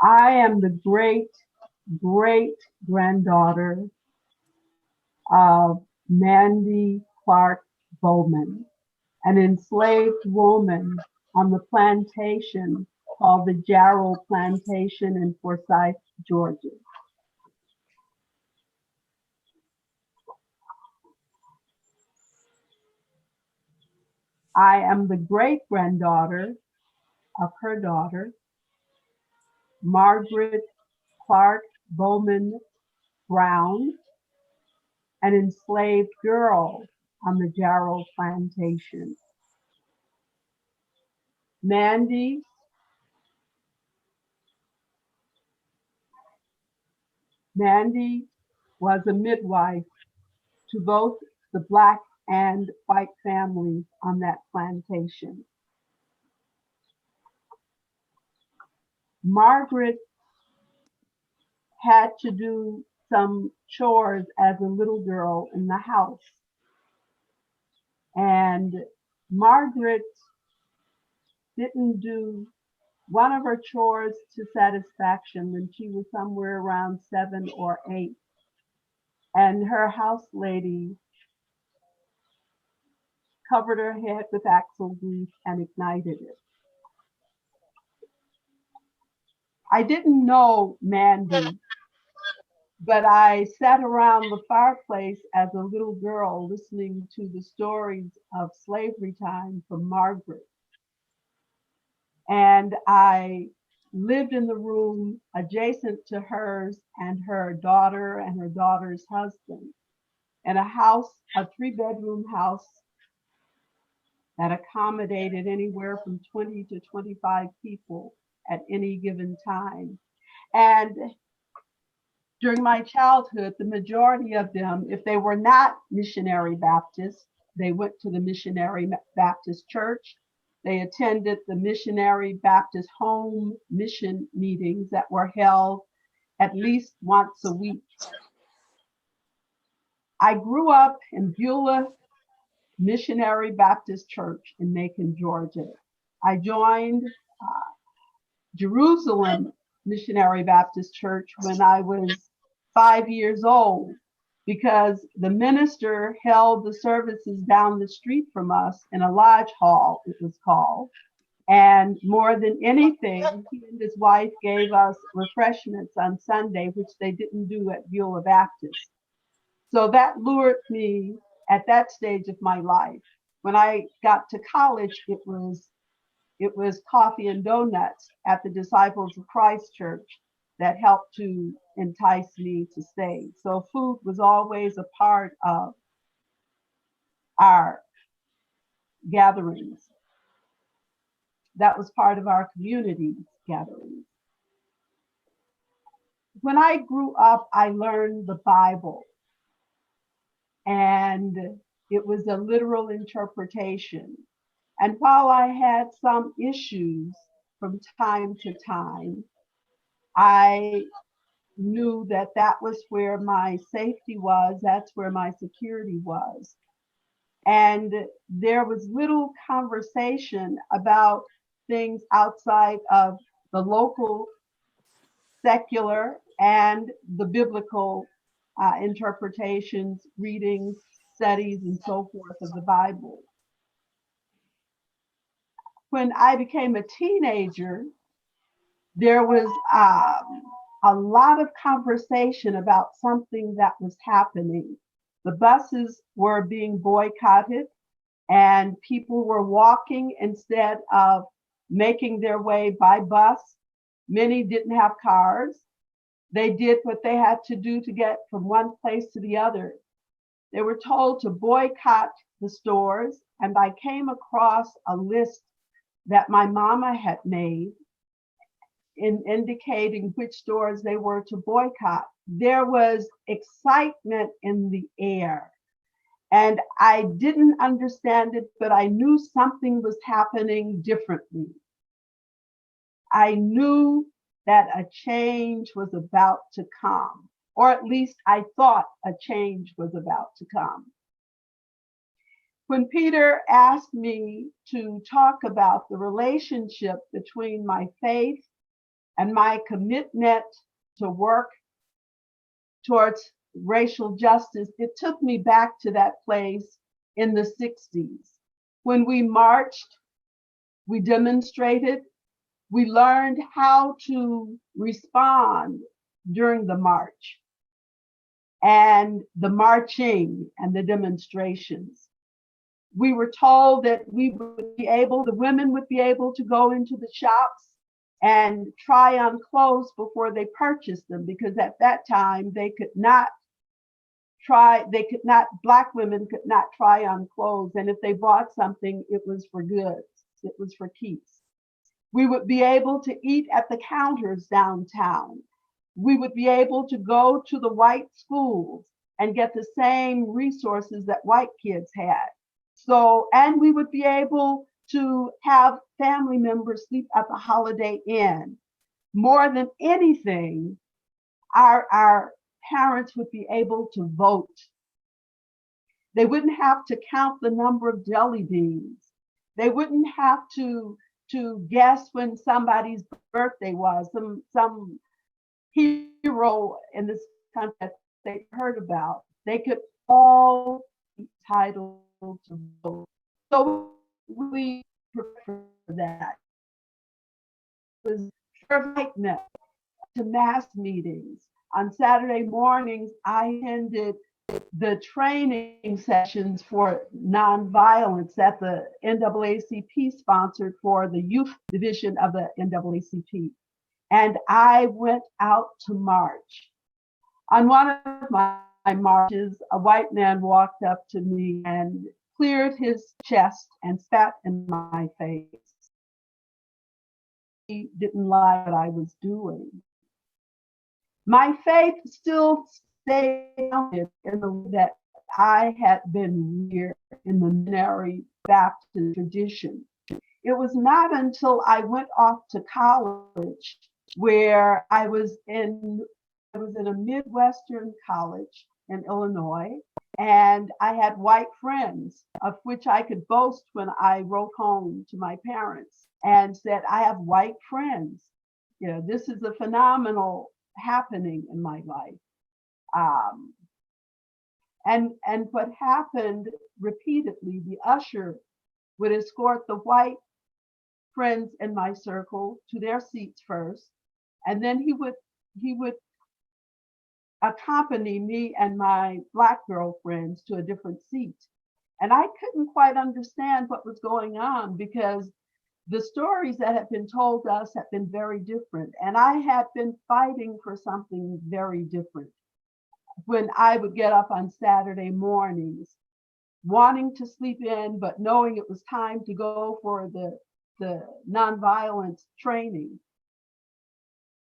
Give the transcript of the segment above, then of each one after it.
I am the great-great-granddaughter of Mandy Clark Bowman, an enslaved woman on the plantation called the Jarrow Plantation in Forsyth, Georgia. I am the great-granddaughter of her daughter, Margaret Clark Bowman Brown, an enslaved girl on the Jarrow Plantation. Mandy was a midwife to both the Black and white families on that plantation. Margaret had to do some chores as a little girl in the house. And Margaret didn't do one of her chores to satisfaction when she was somewhere around 7 or 8. And her house lady covered her head with axle grease and ignited it. I didn't know Mandy, but I sat around the fireplace as a little girl listening to the stories of slavery time from Margaret. And I lived in the room adjacent to hers and her daughter and her daughter's husband in a house, a 3-bedroom house that accommodated anywhere from 20 to 25 people at any given time. And during my childhood, the majority of them, if they were not missionary Baptists, they went to the Missionary Baptist Church. They attended the Missionary Baptist home mission meetings that were held at least once a week. I grew up in Beulah Missionary Baptist Church in Macon, Georgia. I joined Jerusalem Missionary Baptist Church when I was 5 years old, because the minister held the services down the street from us in a lodge hall, it was called. And more than anything, he and his wife gave us refreshments on Sunday, which they didn't do at Beulah Baptist. So that lured me at that stage of my life. When I got to college, it was coffee and donuts at the Disciples of Christ Church that helped to entice me to stay. So food was always a part of our gatherings. That was part of our community gatherings. When I grew up, I learned the Bible, and it was a literal interpretation. And while I had some issues from time to time, I knew that that was where my safety was, that's where my security was. And there was little conversation about things outside of the local secular and the biblical interpretations, readings, studies, and so forth of the Bible. When I became a teenager, there was a lot of conversation about something that was happening. The buses were being boycotted, and people were walking instead of making their way by bus. Many didn't have cars. They did what they had to do to get from one place to the other. They were told to boycott the stores, and I came across a list that my mama had made in indicating which stores they were to boycott. There was excitement in the air, and I didn't understand it, but I knew something was happening differently. I knew that a change was about to come, or at least I thought a change was about to come. When Peter asked me to talk about the relationship between my faith and my commitment to work towards racial justice, it took me back to that place in the 60s when we marched, we demonstrated, we learned how to respond during the march and the marching and the demonstrations. We were told that we would be able, the women would be able to go into the shops and try on clothes before they purchased them, because at that time Black women could not try on clothes. And if they bought something, it was for goods, it was for keeps. We would be able to eat at the counters downtown. We would be able to go to the white schools and get the same resources that white kids had. So, and we would be able to have family members sleep at the Holiday Inn. More than anything, our parents would be able to vote. They wouldn't have to count the number of jelly beans. They wouldn't have to guess when somebody's birthday was, some hero in this country that they heard about. They could all be entitled to vote. So we prefer that. It was whiteness to mass meetings. On Saturday mornings, I attended the training sessions for nonviolence that the NAACP sponsored for the youth division of the NAACP. And I went out to march. On one of my marches, a white man walked up to me and cleared his chest and spat in my face. He didn't like what I was doing. My faith still stayed in the way that I had been reared in the missionary Baptist tradition. It was not until I went off to college, where I was in a Midwestern college in Illinois, and I had white friends of which I could boast when I wrote home to my parents and said, I have white friends. You know, this is a phenomenal happening in my life. And what happened repeatedly, the usher would escort the white friends in my circle to their seats first, and then he would accompany me and my Black girlfriends to a different seat. And I couldn't quite understand what was going on, because the stories that had been told us had been very different. And I had been fighting for something very different. When I would get up on Saturday mornings, wanting to sleep in, but knowing it was time to go for the nonviolence training.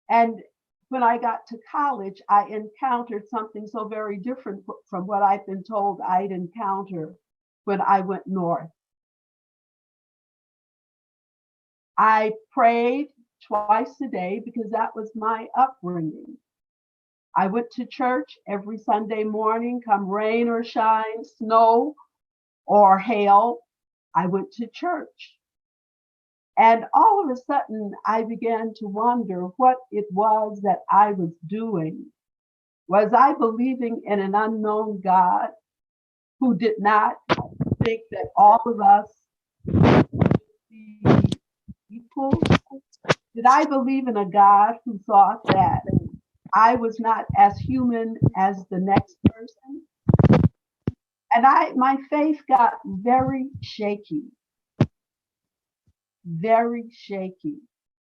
And when I got to college, I encountered something so very different from what I'd been told I'd encounter when I went north. I prayed twice a day because that was my upbringing. I went to church every Sunday morning, come rain or shine, snow or hail, I went to church. And all of a sudden, I began to wonder what it was that I was doing. Was I believing in an unknown God who did not think that all of us would be equal? Did I believe in a God who thought that I was not as human as the next person? And my faith got very shaky. Very shaky.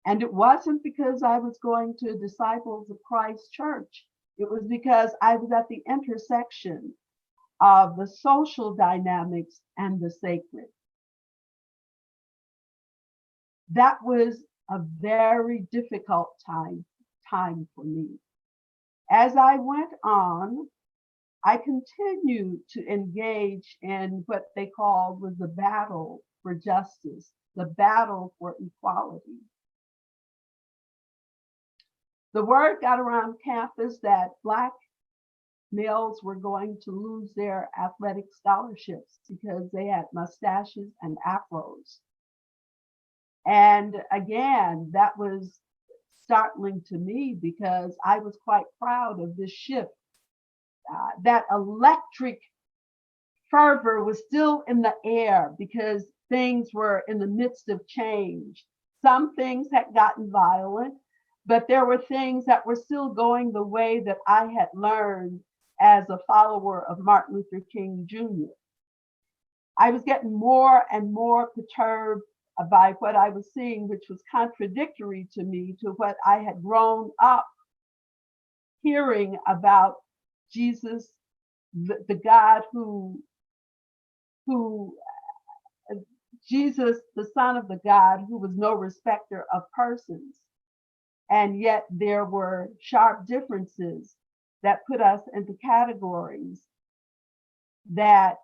And it wasn't because I was going to Disciples of Christ Church. It was because I was at the intersection of the social dynamics and the sacred. That was a very difficult time for me. As I went on, I continued to engage in what they called was the battle for justice, the battle for equality. The word got around campus that Black males were going to lose their athletic scholarships because they had mustaches and afros. And again, that was startling to me because I was quite proud of this shift. That electric fervor was still in the air because things were in the midst of change. Some things had gotten violent, but there were things that were still going the way that I had learned as a follower of Martin Luther King Jr. I was getting more and more perturbed by what I was seeing, which was contradictory to me, to what I had grown up hearing about Jesus, the God who Jesus, the Son of the God who was no respecter of persons. And yet there were sharp differences that put us into categories that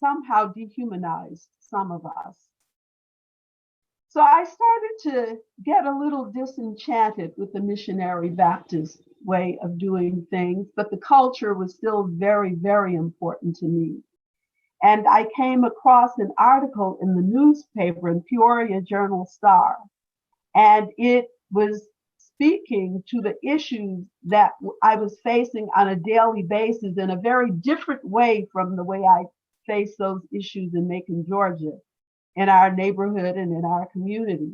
somehow dehumanized some of us. So I started to get a little disenchanted with the missionary Baptist way of doing things, but the culture was still very, very important to me. And I came across an article in the newspaper, in Peoria Journal-Star, and it was speaking to the issues that I was facing on a daily basis in a very different way from the way I face those issues in Macon, Georgia, in our neighborhood and in our community.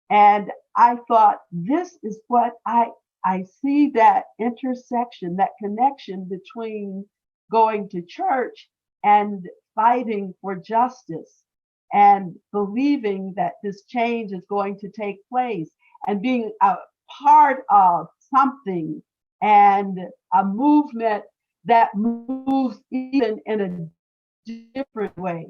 And I thought, this is what I see, that intersection, that connection between going to church and fighting for justice and believing that this change is going to take place and being a part of something and a movement that moves even in a different way.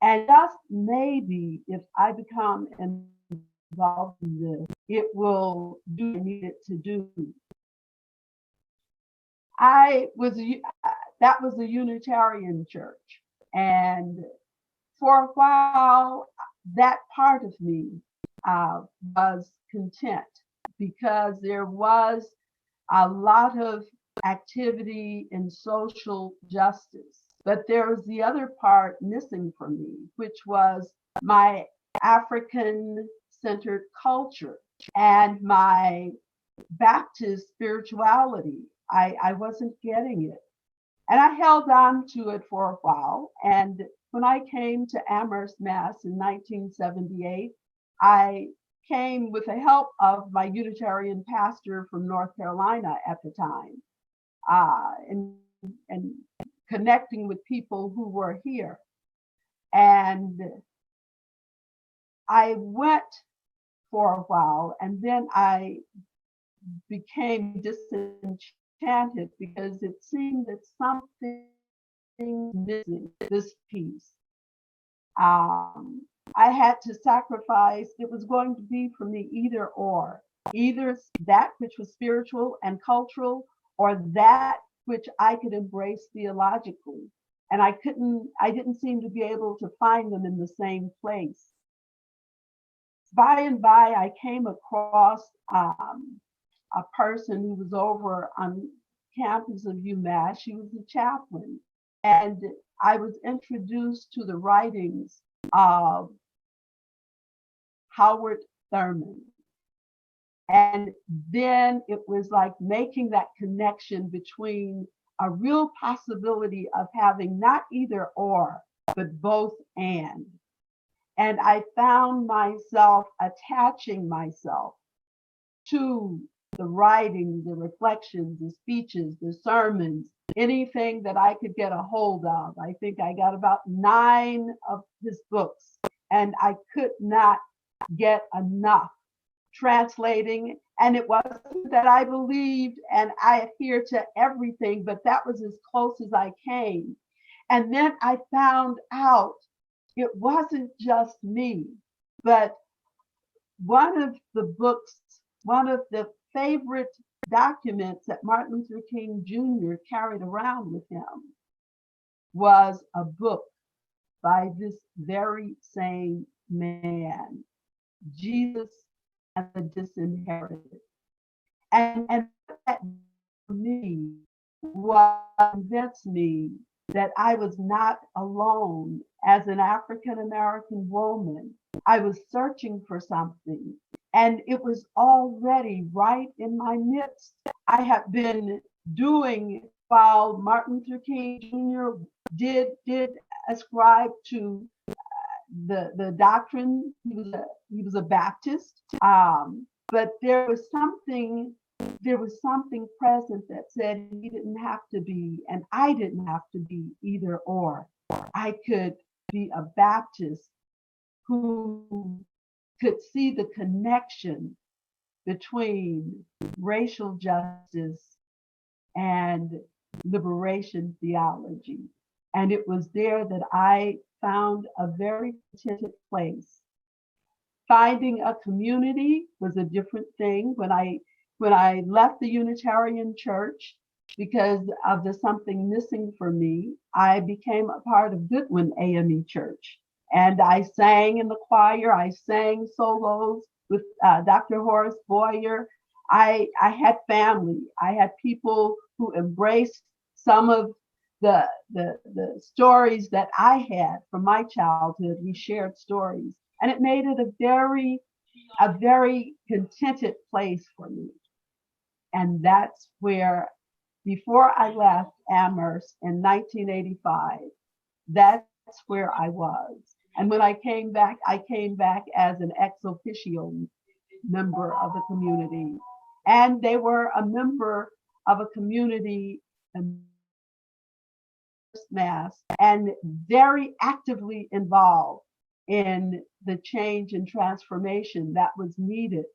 And just maybe if I become involved in this, it will do what I need it to do. That was a Unitarian church. And for a while, that part of me was content because there was a lot of activity in social justice. But there was the other part missing for me, which was my African-centered culture and my Baptist spirituality. I wasn't getting it. And I held on to it for a while. And when I came to Amherst, Mass in 1978, I came with the help of my Unitarian pastor from North Carolina at the time, and connecting with people who were here. And I went for a while, and then I became disenchanted because it seemed that something missing this piece. I had to sacrifice. It was going to be for me either or, either that which was spiritual and cultural, or that which I could embrace theologically. And I didn't seem to be able to find them in the same place. By and by, I came across a person who was over on campus of UMass. She was a chaplain. And I was introduced to the writings of Howard Thurman. And then it was like making that connection between a real possibility of having not either or, but both and. And I found myself attaching myself to the writing, the reflections, the speeches, the sermons, anything that I could get a hold of. I think I got about 9 of his books, and I could not get enough translating. And it wasn't that I believed and I adhered to everything, but that was as close as I came. And then I found out it wasn't just me, but one of the books, one of the favorite documents that Martin Luther King Jr. carried around with him was a book by this very same man, Jesus and the Disinherited. And that for me convinced me that I was not alone as an African American woman. I was searching for something. And it was already right in my midst. I have been doing while Martin Luther King Jr. did ascribe to the doctrine. He was a Baptist, but there was something present that said he didn't have to be, and I didn't have to be either or. I could be a Baptist who could see the connection between racial justice and liberation theology. And it was there that I found a very contented place. Finding a community was a different thing. When I left the Unitarian Church because of the something missing for me, I became a part of Goodwin AME Church. And I sang in the choir, I sang solos with Dr. Horace Boyer. I had family. I had people who embraced some of the stories that I had from my childhood. We shared stories, and it made it a very contented place for me. And that's where, before I left Amherst in 1985, that's where I was. And when I came back as an ex officio member of the community. And they were a member of a community in Mass and very actively involved in the change and transformation that was needed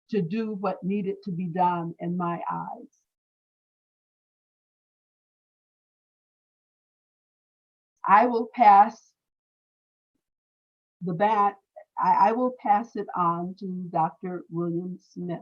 to do what needed to be done in my eyes. I will pass the bat. I will pass it on to Dr. William Smith.